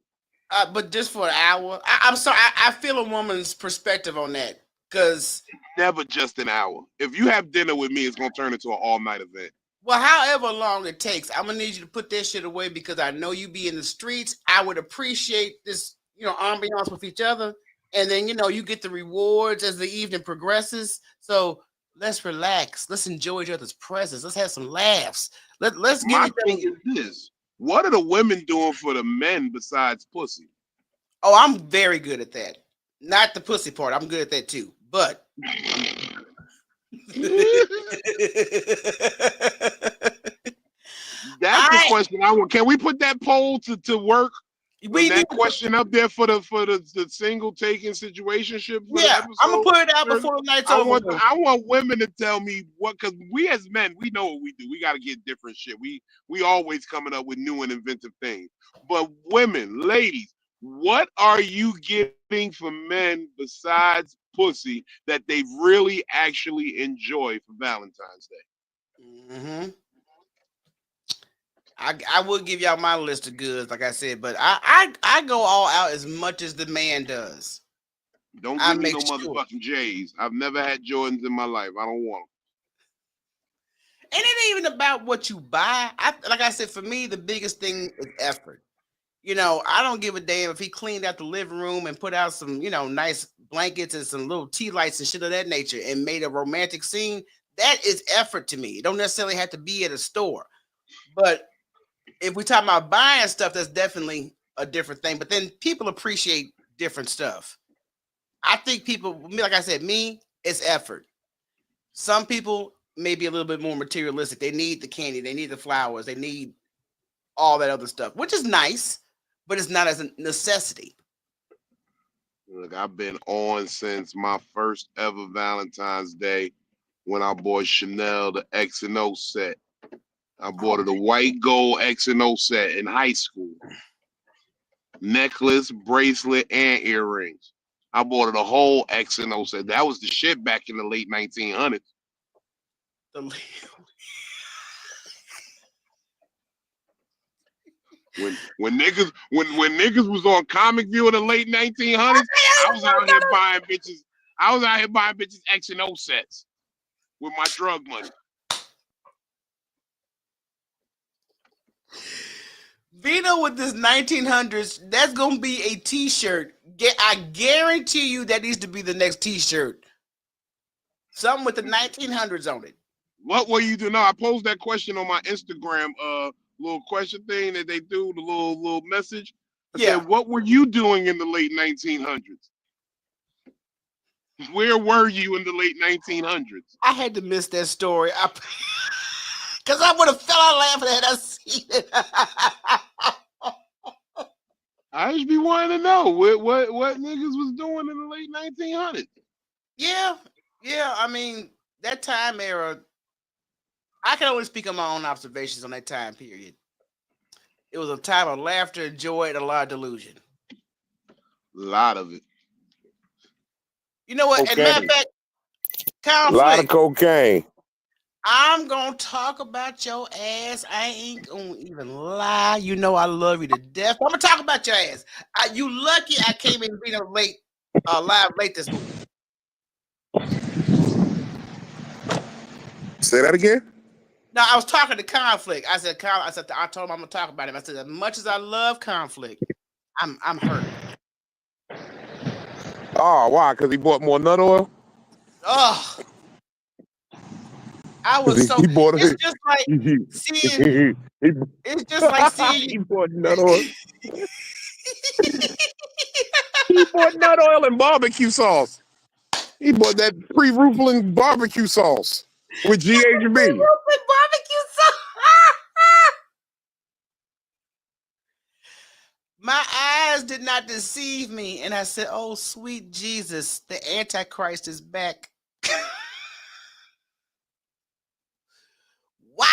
But just for an hour. I'm sorry. I feel a woman's perspective on that because never just an hour. If you have dinner with me, it's gonna turn into an all-night event. Well, however long it takes, I'm gonna need you to put that shit away because I know you be in the streets. I would appreciate this, ambiance with each other, and then you get the rewards as the evening progresses. So let's relax. Let's enjoy each other's presence. Let's have some laughs. Let's get. My thing is this: what are the women doing for the men besides pussy? Oh, I'm very good at that. Not the pussy part. I'm good at that too. But that's the question I want. Can we put that poll to work? We that question up there for the single taking situationship. Yeah, I'm gonna put it out before the night's over. I want women to tell me what, because we as men, we know what we do. We got to get different shit. We always coming up with new and inventive things. But women, ladies, what are you getting for men besides pussy that they really actually enjoy for Valentine's Day? Mm-hmm. I will give y'all my list of goods, like I said, but I go all out as much as the man does. Don't give me no motherfucking J's. I've never had Jordans in my life. I don't want them. And it ain't even about what you buy. Like I said, for me, the biggest thing is effort. You know, I don't give a damn if he cleaned out the living room and put out some, you know, nice blankets and some little tea lights and shit of that nature and made a romantic scene. That is effort to me. It don't necessarily have to be at a store. But if we talk about buying stuff, that's definitely a different thing. But then people appreciate different stuff. I think people, like I said, it's effort. Some people may be a little bit more materialistic. They need the candy, they need the flowers, they need all that other stuff, which is nice, but it's not as a necessity. Look, I've been on since my first ever Valentine's Day when I bought Chanel the X and O set. I bought her the white gold X and O set in high school. Necklace, bracelet, and earrings. I bought her the whole X and O set. That was the shit back in the late 1900s. When niggas was on Comic View in the late 1900s, I was out here buying bitches X and O sets with my drug money. Vito with this 1900s, that's gonna be a t-shirt. I guarantee you that needs to be the next t-shirt. Something with the 1900s on it. What were you doing? No, I posed that question on my Instagram little question thing that they do, the little message. I said, what were you doing in the late 1900s? Where were you in the late 1900s? I had to miss that story. Because I would have fell out laughing had I seen it. I just be wanting to know what niggas was doing in the late 1900s. Yeah. I mean, that time era, I can only speak on my own observations on that time period. It was a time of laughter, joy, and a lot of delusion. A lot of it. You know what? Okay. As a matter of fact, conflict. A lot of cocaine. I'm gonna talk about your ass. I ain't gonna even lie. You know I love you to death. I'm gonna talk about your ass. You lucky I came in live late this morning. Say that again. No, I was talking to Conflict. I told him I'm gonna talk about him. I said, as much as I love Conflict, I'm hurt. Oh, why? Because he bought more nut oil? Oh, I was so. It's just like seeing. It's just like seeing. He bought nut oil. He bought nut oil and barbecue sauce. He bought that pre-roofling barbecue sauce with GHB. Barbecue sauce. My eyes did not deceive me, and I said, "Oh, sweet Jesus, the Antichrist is back." Wow!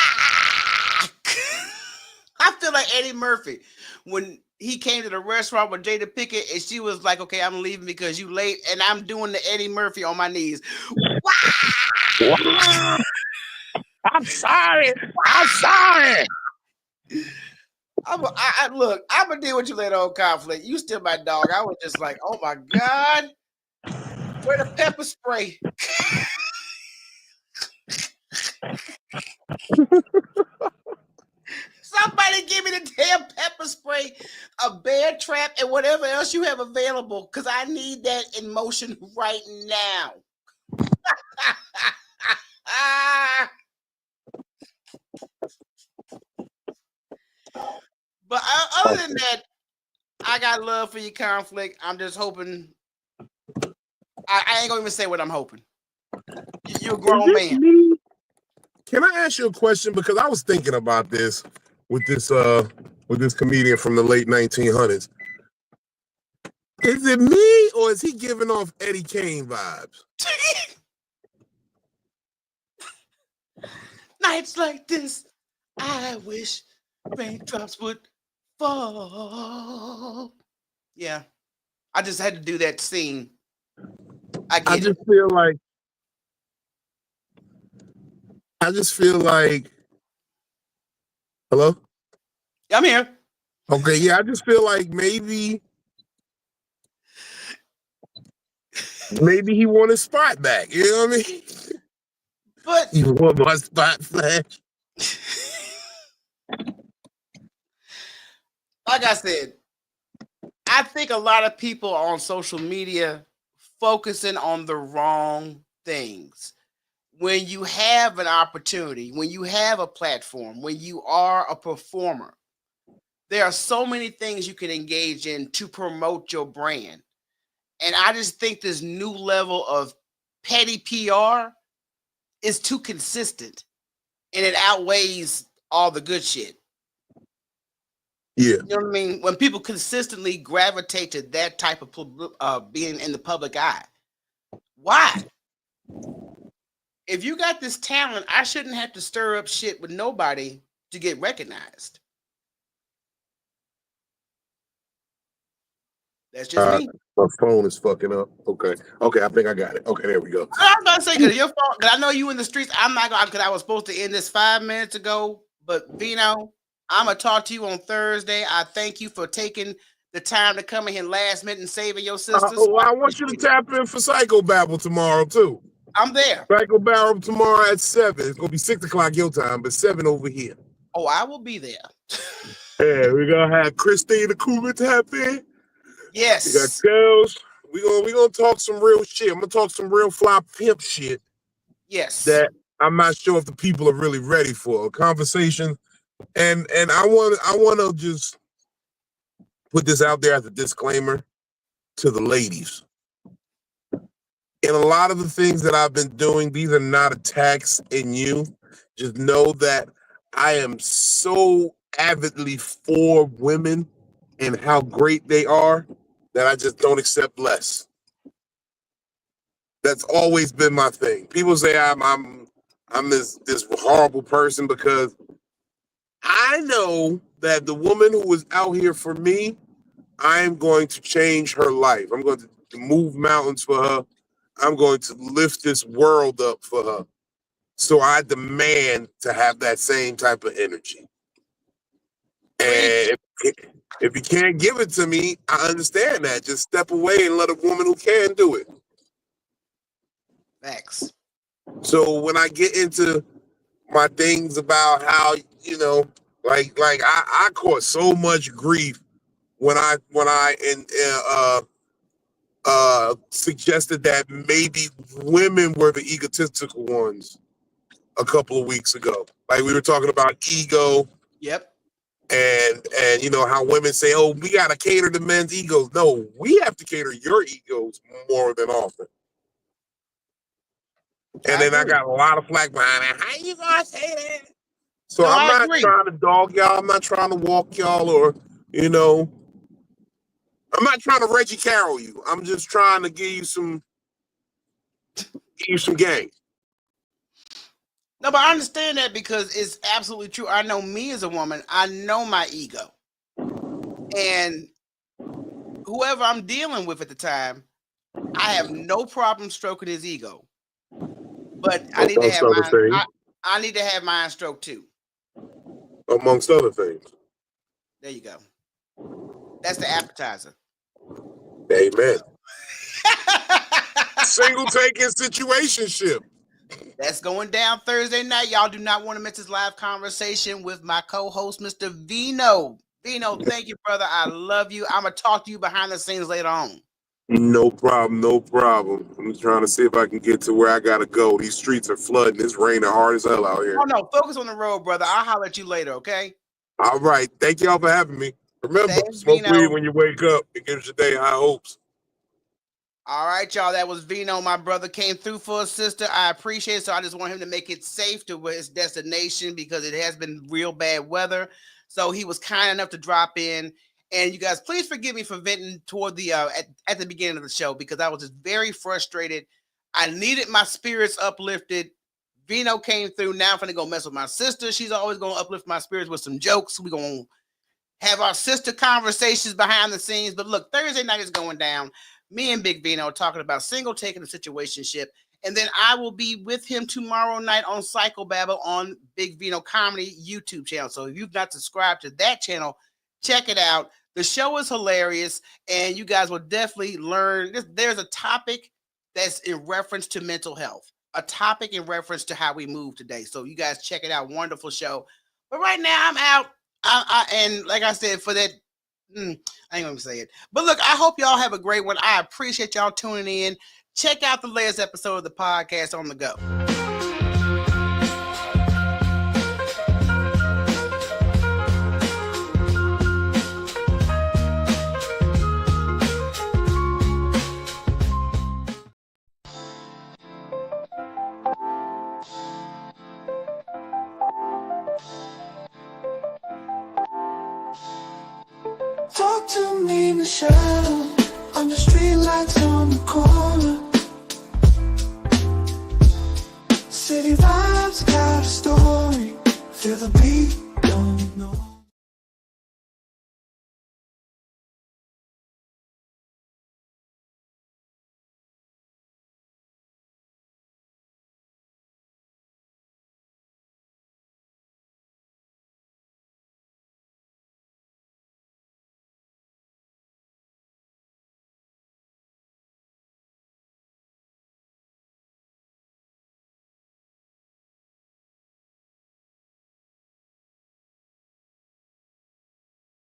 I feel like Eddie Murphy when he came to the restaurant with Jada Pinkett, and she was like, "Okay, I'm leaving because you late," and I'm doing the Eddie Murphy on my knees. Wow! I'm sorry. I'm sorry. Look, I'm gonna deal with you later on, Conflict. You still my dog. I was just like, oh my God, where the pepper spray? Somebody give me the damn pepper spray, a bear trap, and whatever else you have available, because I need that in motion right now. But other than that, I got love for your Conflict. I'm just hoping. I ain't gonna even say what I'm hoping. You're a grown man. Me? Can I ask you a question? Because I was thinking about this with this comedian from the late 1900s. Is it me or is he giving off Eddie Kane vibes? Nights like this, I wish raindrops would fall. Yeah, I just had to do that scene. I just feel like. Hello? I'm here. Okay, yeah, I just feel like maybe he want his spot back. You know what I mean? But you want my spot back? like I said, I think a lot of people on social media focusing on the wrong things. When you have an opportunity, when you have a platform, when you are a performer, there are so many things you can engage in to promote your brand. And I just think this new level of petty PR is too consistent and it outweighs all the good shit. Yeah. You know what I mean? When people consistently gravitate to that type of being in the public eye, why? If you got this talent, I shouldn't have to stir up shit with nobody to get recognized. That's just me. My phone is fucking up. Okay, I think I got it. Okay, there we go. I was about to say, because your fault. Because I know you in the streets. I'm not going because I was supposed to end this 5 minutes ago. But Vino, I'm gonna talk to you on Thursday. I thank you for taking the time to come in here last minute and saving your sisters. I want you to tap in for Psychobabble tomorrow too. I'm there. Psychobabble tomorrow at 7. It's gonna be 6 o'clock your time, but 7 over here. Oh, I will be there. Yeah, we're gonna have Christina Cougar tap in. Yes. We got Kels. We gonna talk some real shit. I'm gonna talk some real fly pimp shit. Yes. That I'm not sure if the people are really ready for a conversation. And I want to just put this out there as a disclaimer to the ladies. In a lot of the things that I've been doing, these are not attacks in you. Just know that I am so avidly for women and how great they are that I just don't accept less. That's always been my thing. People say I'm this horrible person because I know that the woman who was out here for me, I am going to change her life. I'm going to move mountains for her. I'm going to lift this world up for her. So I demand to have that same type of energy. And if you can't give it to me, I understand that. Just step away and let a woman who can do it. Facts. So when I get into my things about how, like I caught so much grief when I suggested that maybe women were the egotistical ones a couple of weeks ago. Like we were talking about ego. Yep. And how women say, oh, we got to cater to men's egos. No, we have to cater your egos more than often. And then I got a lot of flack behind it. How you gonna say that? So I'm not trying to dog y'all. I'm not trying to walk y'all or, I'm not trying to Reggie Carroll you. I'm just trying to give you some game. No, but I understand that because it's absolutely true. I know me as a woman, I know my ego. And whoever I'm dealing with at the time, I have no problem stroking his ego. But I need to have mine. I need to have mine stroked too. Amongst other things. There you go. That's the appetizer. Amen. Single taking situationship. That's going down Thursday night. Y'all do not want to miss this live conversation with my co-host, Mr. Vino. Vino, thank you, brother. I love you. I'm going to talk to you behind the scenes later on. No problem. I'm trying to see if I can get to where I got to go. These streets are flooding. It's raining hard as hell out here. Oh, no. Focus on the road, brother. I'll holler at you later, okay? All right. Thank y'all for having me. Remember, smoke weed when you wake up. It gives your day high hopes. All right, y'all. That was Vino. My brother came through for his sister. I appreciate it. So I just want him to make it safe to his destination because it has been real bad weather. So he was kind enough to drop in. And you guys, please forgive me for venting toward the at the beginning of the show because I was just very frustrated. I needed my spirits uplifted. Vino came through. Now I'm going to go mess with my sister. She's always going to uplift my spirits with some jokes. We're going to have our sister conversations behind the scenes. But look, Thursday night is going down. Me and Big Vino talking about single taking a situationship. And then I will be with him tomorrow night on Psychobabble on Big Vino Comedy YouTube channel. So if you've not subscribed to that channel, check it out. The show is hilarious, and you guys will definitely learn. There's a topic that's in reference to mental health, a topic in reference to how we move today. So you guys check it out. Wonderful show. But right now I'm out. And like I said, for that I ain't gonna say it. But look, I hope y'all have a great one. I appreciate y'all tuning in. Check out the latest episode of the podcast on the go. Talk to me, Michelle. On the street lights on the corner. City vibes got a story. Feel the beat.